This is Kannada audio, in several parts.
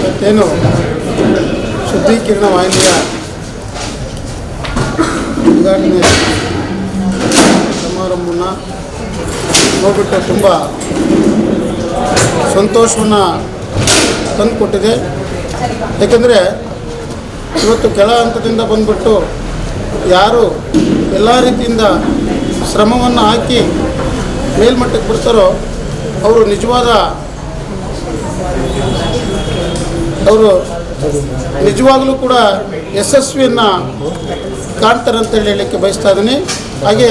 ಇವತ್ತೇನು ಶುದ್ಧೀಕರಣ ವಾಹಿನಿಯ ಉದ್ಘಾಟನೆ ಸಮಾರಂಭವನ್ನು ನೋಡಿಬಿಟ್ಟು ತುಂಬ ಸಂತೋಷವನ್ನು ತಂದುಕೊಟ್ಟಿದೆ. ಏಕೆಂದರೆ ಇವತ್ತು ಕೆಳ ಹಂತದಿಂದ ಬಂದುಬಿಟ್ಟು ಯಾರು ಎಲ್ಲ ರೀತಿಯಿಂದ ಶ್ರಮವನ್ನು ಹಾಕಿ ಮೇಲ್ಮಟ್ಟಕ್ಕೆ ಬರ್ತಾರೋ ಅವರು ನಿಜವಾಗಲೂ ಕೂಡ ಯಶಸ್ವಿಯನ್ನು ಕಾಣ್ತಾರೆ ಅಂತೇಳಿ ಹೇಳಲಿಕ್ಕೆ ಬಯಸ್ತಾ ಇದ್ದೀನಿ. ಹಾಗೆ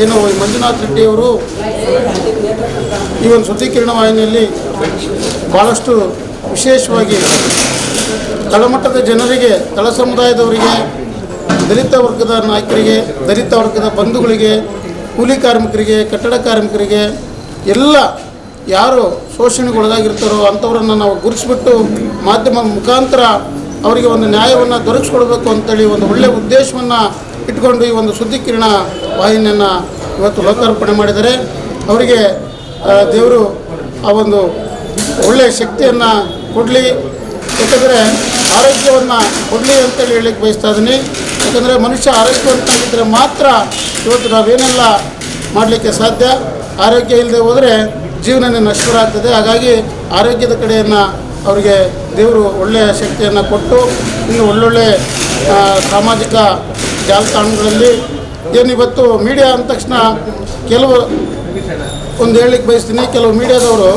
ಏನು ಮಂಜುನಾಥ್ ರೆಡ್ಡಿಯವರು ಈ ಒಂದು ಶುದ್ಧೀಕರಣ ವಾಹಿನಿಯಲ್ಲಿ ಭಾಳಷ್ಟು ವಿಶೇಷವಾಗಿ ತಳಮಟ್ಟದ ಜನರಿಗೆ, ತಳ ಸಮುದಾಯದವರಿಗೆ, ದಲಿತ ವರ್ಗದ ನಾಯಕರಿಗೆ, ದಲಿತ ವರ್ಗದ ಬಂಧುಗಳಿಗೆ, ಕೂಲಿ ಕಾರ್ಮಿಕರಿಗೆ, ಕಟ್ಟಡ ಕಾರ್ಮಿಕರಿಗೆ ಎಲ್ಲ ಯಾರು ಶೋಷಣೆಗೊಳಗಾಗಿರ್ತಾರೋ ಅಂಥವ್ರನ್ನು ನಾವು ಗುರುತಿಸ್ಬಿಟ್ಟು ಮಾಧ್ಯಮ ಮುಖಾಂತರ ಅವರಿಗೆ ಒಂದು ನ್ಯಾಯವನ್ನು ದೊರಕಿಸ್ಕೊಡ್ಬೇಕು ಅಂತೇಳಿ ಒಂದು ಒಳ್ಳೆಯ ಉದ್ದೇಶವನ್ನು ಇಟ್ಕೊಂಡು ಈ ಒಂದು ಶುದ್ಧೀಕರಣ ವಾಹಿನಿಯನ್ನು ಇವತ್ತು ಲೋಕಾರ್ಪಣೆ ಮಾಡಿದ್ದಾರೆ. ಅವರಿಗೆ ದೇವರು ಆ ಒಂದು ಒಳ್ಳೆಯ ಶಕ್ತಿಯನ್ನು ಕೊಡಲಿ, ಯಾಕಂದರೆ ಆರೋಗ್ಯವನ್ನು ಕೊಡಲಿ ಅಂತೇಳಿ ಹೇಳಲಿಕ್ಕೆ ಬಯಸ್ತಾ ಇದ್ದೀನಿ. ಯಾಕಂದರೆ ಮನುಷ್ಯ ಆರೋಗ್ಯವಂತಾಗಿದ್ದರೆ ಮಾತ್ರ ಇವತ್ತು ನಾವೇನೆಲ್ಲ ಮಾಡಲಿಕ್ಕೆ ಸಾಧ್ಯ. ಆರೋಗ್ಯ ಇಲ್ಲದೆ ಹೋದರೆ ಜೀವನನೇ ನಶ್ವರ ಆಗ್ತದೆ. ಹಾಗಾಗಿ ಆರೋಗ್ಯದ ಕಡೆಯನ್ನು ಅವರಿಗೆ ದೇವರು ಒಳ್ಳೆಯ ಶಕ್ತಿಯನ್ನು ಕೊಟ್ಟು ಇನ್ನು ಒಳ್ಳೊಳ್ಳೆ ಸಾಮಾಜಿಕ ಜಾಲತಾಣಗಳಲ್ಲಿ ಏನಿವತ್ತು ಮೀಡಿಯಾ ಅಂದ ತಕ್ಷಣ ಕೆಲವು ಒಂದು ಹೇಳಲಿಕ್ಕೆ ಬಯಸ್ತೀನಿ, ಕೆಲವು ಮೀಡಿಯಾದವರು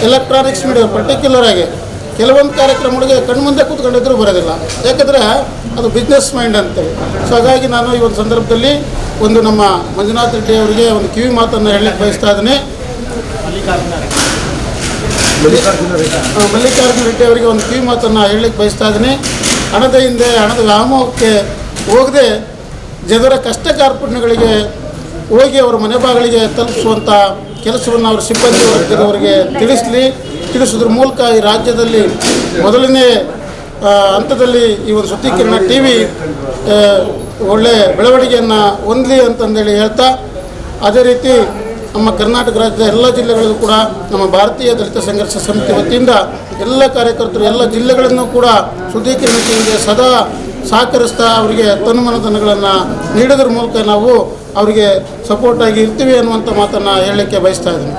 ಎಲೆಕ್ಟ್ರಾನಿಕ್ಸ್ ಮೀಡಿಯಾ ಪರ್ಟಿಕ್ಯುಲರ್ ಆಗಿ ಕೆಲವೊಂದು ಕಾರ್ಯಕ್ರಮಗಳಿಗೆ ಕಣ್ಮುಂದೆ ಕೂತ್ಕೊಂಡಿದ್ರು ಬರೋದಿಲ್ಲ, ಯಾಕಂದರೆ ಅದು ಬಿಸ್ನೆಸ್ ಮೈಂಡ್ ಅಂತೇಳಿ. ಸೊ ಹಾಗಾಗಿ ನಾನು ಈ ಒಂದು ಸಂದರ್ಭದಲ್ಲಿ ಒಂದು ನಮ್ಮ ಮಂಜುನಾಥ್ ರೆಡ್ಡಿ ಅವರಿಗೆ ಒಂದು ಕಿವಿ ಮಾತನ್ನು ಹೇಳಲಿಕ್ಕೆ ಬಯಸ್ತಾ ಇದ್ದೀನಿ. ಮಲ್ಲಿಕಾರ್ಜುನ ರೆಡ್ಡಿ ಅವರಿಗೆ ಒಂದು ಕಿವಿ ಮಾತನ್ನು ಹೇಳಲಿಕ್ಕೆ ಬಯಸ್ತಾ ಇದ್ದೀನಿ. ಹಣದ ಹಿಂದೆ, ಹಣದ ವ್ಯಾಮೋಹಕ್ಕೆ ಹೋಗದೆ ಜನರ ಕಷ್ಟ ಕಾರ್ಪಣ್ಯಗಳಿಗೆ ಹೋಗಿ ಅವರ ಮನೆ ಬಾಗಿಲಿಗೆ ತಲುಪಿಸುವಂಥ ಕೆಲಸವನ್ನು ಅವರ ಸಿಬ್ಬಂದಿ ವರ್ಗದವರಿಗೆ ತಿಳಿಸೋದ್ರ ಮೂಲಕ ಈ ರಾಜ್ಯದಲ್ಲಿ ಮೊದಲನೇ ಹಂತದಲ್ಲಿ ಈ ಒಂದು ಶುದ್ಧೀಕರಣ ಟಿ ವಿ ಒಳ್ಳೆಯ ಬೆಳವಣಿಗೆಯನ್ನು ಹೊಂದಲಿ ಅಂತಂದೇಳಿ ಹೇಳ್ತಾ, ಅದೇ ರೀತಿ ನಮ್ಮ ಕರ್ನಾಟಕ ರಾಜ್ಯದ ಎಲ್ಲ ಜಿಲ್ಲೆಗಳಲ್ಲೂ ಕೂಡ ನಮ್ಮ ಭಾರತೀಯ ದಲಿತ ಸಂಘರ್ಷ ಸಮಿತಿ ವತಿಯಿಂದ ಎಲ್ಲ ಕಾರ್ಯಕರ್ತರು ಎಲ್ಲ ಜಿಲ್ಲೆಗಳನ್ನು ಕೂಡ ಶುದ್ಧೀಕರಣ ಟಿವಿಗೆ ಸದಾ ಸಹಕರಿಸ್ತಾ ಅವರಿಗೆ ತನುಮನಧನಗಳನ್ನು ನೀಡೋದ್ರ ಮೂಲಕ ನಾವು ಅವರಿಗೆ ಸಪೋರ್ಟಾಗಿ ಇರ್ತೀವಿ ಅನ್ನುವಂಥ ಮಾತನ್ನು ಹೇಳಲಿಕ್ಕೆ ಬಯಸ್ತಾ ಇದ್ದೀನಿ.